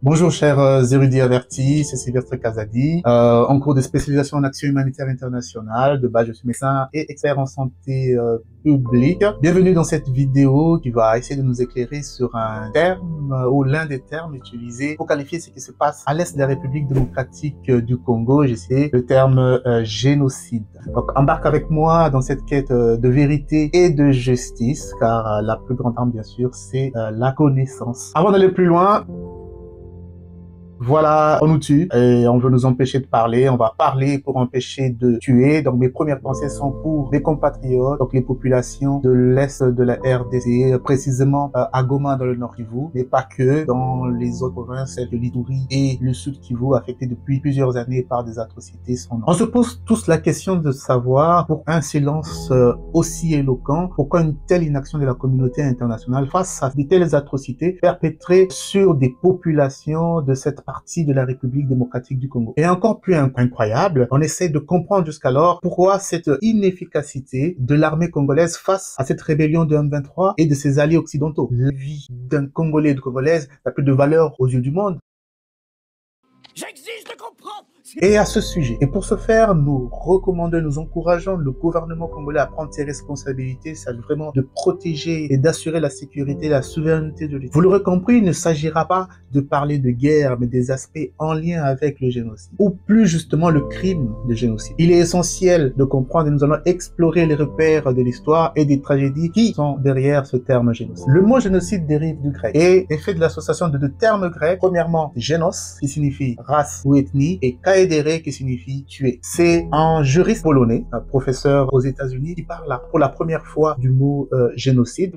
Bonjour chers érudits avertis, c'est Sylvestre Kazadi. En cours de spécialisation en action humanitaire internationale, de base je suis médecin et expert en santé publique. Bienvenue dans cette vidéo qui va essayer de nous éclairer sur un terme ou l'un des termes utilisés pour qualifier ce qui se passe à l'est de la République démocratique du Congo. J'essaie le terme génocide. Donc embarque avec moi dans cette quête de vérité et de justice, car la plus grande arme bien sûr c'est la connaissance. Avant d'aller plus loin, voilà, on nous tue et on veut nous empêcher de parler. On va parler pour empêcher de tuer. Donc mes premières pensées sont pour les compatriotes, donc les populations de l'est de la RDC, précisément à Goma dans le nord Kivu, mais pas que, dans les autres provinces, celles de l'Ituri et le sud Kivu, affectés depuis plusieurs années par des atrocités sans nom. On se pose tous la question de savoir, pour un silence aussi éloquent, pourquoi une telle inaction de la communauté internationale face à de telles atrocités perpétrées sur des populations de cette partie de la République démocratique du Congo. Et encore plus incroyable, on essaie de comprendre jusqu'alors pourquoi cette inefficacité de l'armée congolaise face à cette rébellion de M23 et de ses alliés occidentaux. La vie d'un Congolais et de Congolaise n'a plus de valeur aux yeux du monde. J'exige de comprendre. Et à ce sujet, et pour ce faire, nous recommandons, nous encourageons le gouvernement congolais à prendre ses responsabilités, c'est vraiment de protéger et d'assurer la sécurité et la souveraineté de l'État. Vous l'aurez compris, il ne s'agira pas de parler de guerre, mais des aspects en lien avec le génocide, ou plus justement le crime de génocide. Il est essentiel de comprendre et nous allons explorer les repères de l'histoire et des tragédies qui sont derrière ce terme génocide. Le mot génocide dérive du grec et est fait de l'association de deux termes grecs. Premièrement, génos, qui signifie race ou ethnie, et kaedere, qui signifie tuer. C'est un juriste polonais, un professeur aux États-Unis, qui parle là, pour la première fois du mot génocide.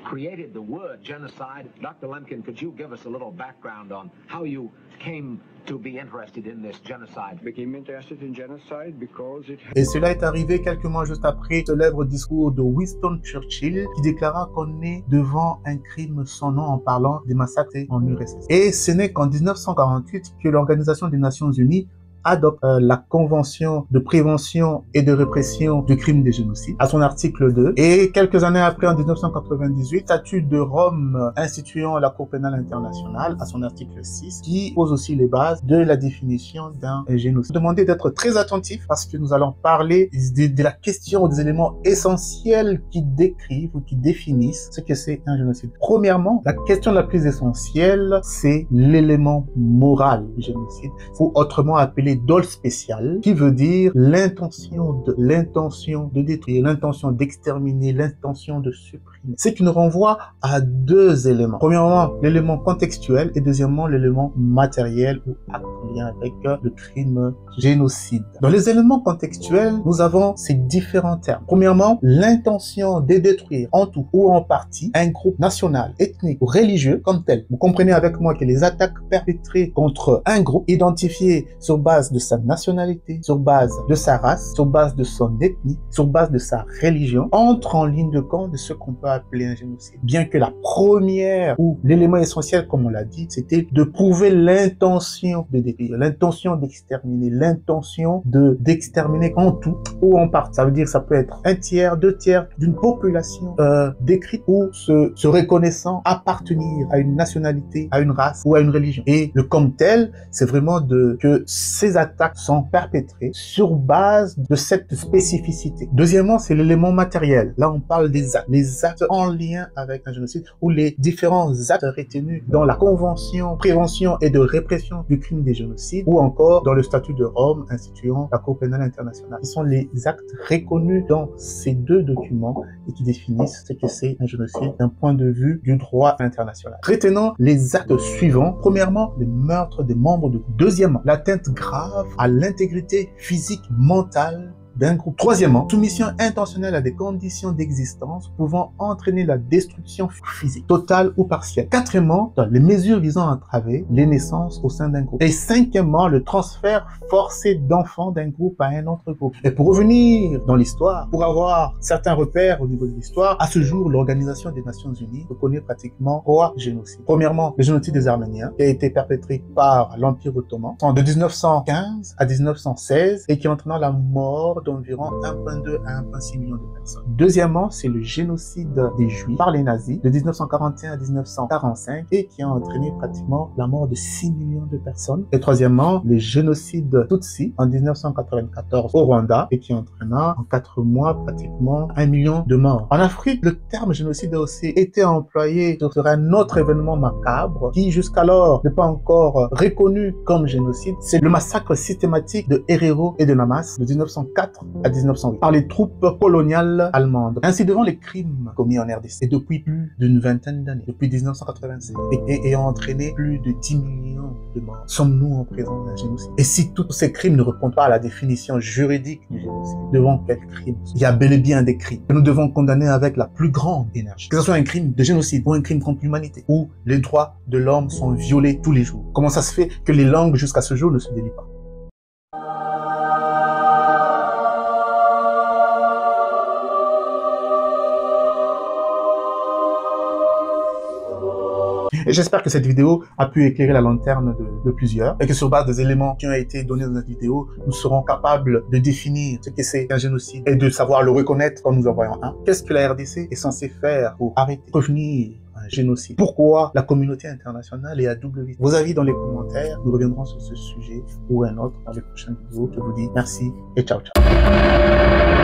Created the word genocide. Dr. Lemkin, could you give us a little background on how you came to be interested in this genocide? Became interested in genocide because it... Et cela est arrivé quelques mois juste après ce célèbre discours de Winston Churchill qui déclara qu'on est devant un crime sans nom en parlant des massacres en URSS. Et ce n'est qu'en 1948 que l'Organisation des Nations Unies adopte la Convention de prévention et de répression du crime des génocides à son article 2. Et quelques années après, en 1998, statut de Rome instituant la Cour pénale internationale à son article 6, qui pose aussi les bases de la définition d'un génocide. Demandez d'être très attentif parce que nous allons parler de la question ou des éléments essentiels qui décrivent ou qui définissent ce que c'est un génocide. Premièrement, la question la plus essentielle, c'est l'élément moral du génocide, ou autrement appelé dol spécial, qui veut dire l'intention de détruire, l'intention d'exterminer, l'intention de supprimer. Ce qui nous renvoie à deux éléments. Premièrement, l'élément contextuel et deuxièmement, l'élément matériel ou acte en lien avec le crime génocide. Dans les éléments contextuels, nous avons ces différents termes. Premièrement, l'intention de détruire en tout ou en partie un groupe national, ethnique ou religieux comme tel. Vous comprenez avec moi que les attaques perpétrées contre un groupe identifié sur base de sa nationalité, sur base de sa race, sur base de son ethnie, sur base de sa religion, entre en ligne de compte de ce qu'on peut appeler un génocide. Bien que la première ou l'élément essentiel, comme on l'a dit, c'était de prouver l'intention de détruire, l'intention d'exterminer, l'intention d'exterminer en tout ou en partie. Ça veut dire ça peut être un tiers, deux tiers d'une population décrite ou se reconnaissant appartenir à une nationalité, à une race ou à une religion. Et le comme tel, c'est vraiment que ces attaques sont perpétrées sur base de cette spécificité. Deuxièmement, c'est l'élément matériel. Là, on parle des actes. Les actes en lien avec un génocide ou les différents actes retenus dans la Convention prévention et de répression du crime des génocides ou encore dans le statut de Rome instituant la Cour pénale internationale. Ce sont les actes reconnus dans ces deux documents et qui définissent ce que c'est un génocide d'un point de vue du droit international. Retenons les actes suivants. Premièrement, le meurtre des membres de groupe. Deuxièmement, l'atteinte grave à l'intégrité physique, mentale d'un groupe. Troisièmement, soumission intentionnelle à des conditions d'existence pouvant entraîner la destruction physique, totale ou partielle. Quatrièmement, les mesures visant à entraver les naissances au sein d'un groupe. Et cinquièmement, le transfert forcé d'enfants d'un groupe à un autre groupe. Et pour revenir dans l'histoire, pour avoir certains repères au niveau de l'histoire, à ce jour, l'Organisation des Nations Unies reconnaît pratiquement 3 génocides. Premièrement, le génocide des Arméniens, qui a été perpétré par l'Empire ottoman de 1915 à 1916 et qui entraîna la mort d'environ 1,2 à 1,6 million de personnes. Deuxièmement, c'est le génocide des Juifs par les nazis de 1941 à 1945 et qui a entraîné pratiquement la mort de 6 millions de personnes. Et troisièmement, le génocide Tutsi en 1994 au Rwanda et qui entraîna en 4 mois pratiquement 1 million de morts. En Afrique, le terme génocide a aussi été employé sur un autre événement macabre qui jusqu'alors n'est pas encore reconnu comme génocide. C'est le massacre systématique de Herero et de Namas de 1904 à 1908 par les troupes coloniales allemandes. Ainsi, devant les crimes commis en RDC et depuis plus d'une vingtaine d'années, depuis 1996, et ayant entraîné plus de 10 millions de morts, sommes-nous en présence d'un génocide? Et si tous ces crimes ne répondent pas à la définition juridique du génocide, devant quel crime? Il y a bel et bien des crimes que nous devons condamner avec la plus grande énergie. Que ce soit un crime de génocide ou un crime contre l'humanité, où les droits de l'homme sont violés tous les jours. Comment ça se fait que les langues jusqu'à ce jour ne se délient pas? Et j'espère que cette vidéo a pu éclairer la lanterne de plusieurs et que sur base des éléments qui ont été donnés dans cette vidéo, nous serons capables de définir ce que c'est un génocide et de savoir le reconnaître quand nous en voyons un. Qu'est-ce que la RDC est censée faire pour arrêter, prévenir un génocide? Pourquoi la communauté internationale est à double vitesse? Vos avis dans les commentaires. Nous reviendrons sur ce sujet ou un autre dans les prochaines vidéos. Je vous dis merci et ciao ciao.